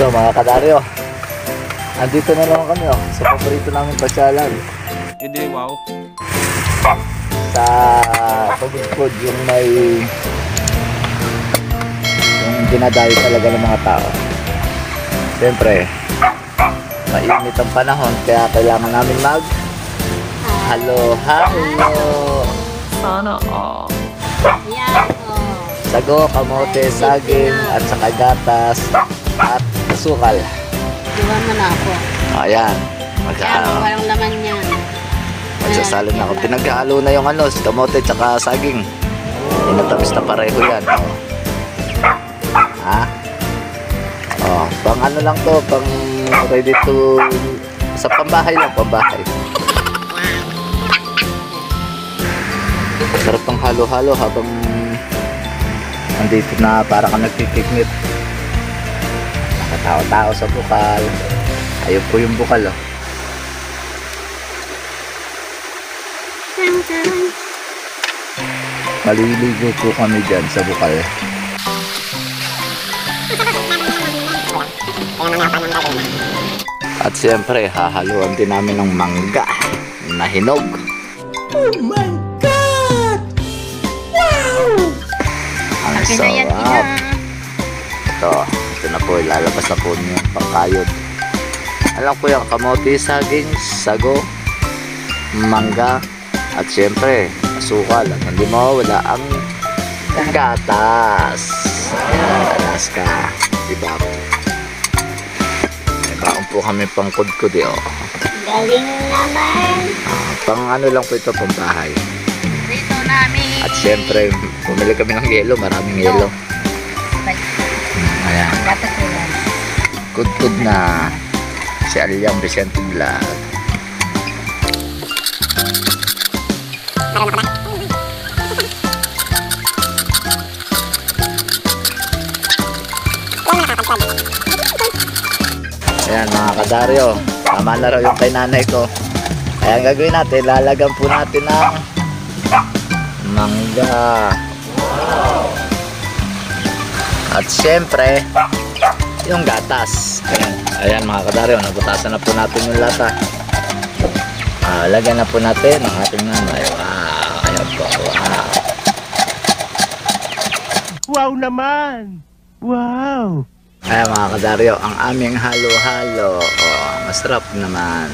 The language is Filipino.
So mga kadaryo, andito na naman kami sa paborito namin pasyalan. Hindi, wow. Sa pagod yung may dinadayo talaga ng mga tao. Siyempre, mainit ang panahon kaya kailangan namin halo. Sana all. Yan o. Sago, kamote, saging, at saka gatas, at asukal. Diwan mo na ako. Ayan. Yan, walang laman yan. Magsasalin na ako. Pinaghalo na yung kamote at saka saging. Inatamis na pareho yan. Ha? Pang ano lang to, pang ready to, sa pambahay lang, pambahay. Sarap pang halo-halo habang andito na para ka nagpipiknit. Nakatao-tao sa bukal. Ayun po yung bukal Maliligo po kami dyan sa bukal. At siyempre, hahaluan din namin ng mangga na hinog. Oh my God! Wow! Ang Akin na yan, sarap. ina. Ito na po, ilalabas na po niyo yung pangkayod. Alam ko yung kamote, saging, sago, mangga, at siyempre, asukal. At hindi mawawala ang gatas. Alaska. Diba? May baon po kami pang kudkud Galing naman. Pang ano lang po ito, pang bahay. Dito namin. At siyempre, bumili kami ng yelo, maraming yelo. Ayan. Dapat yun. Kudkud na si Aliang Vicente Vlog. Ayan mga kadaryo, tama na raw yung kay nanay ko. Kaya ang gagawin natin, lalagyan po natin ng mangga. At syempre, yung gatas. Ayan mga kadaryo, nabutasan na po natin yung lata. Lagyan na po natin ang ating nanay. Wow, ayan po, wow. Wow naman! Wow! Ayan mga kadaryo, ang aming halo-halo. Masarap naman.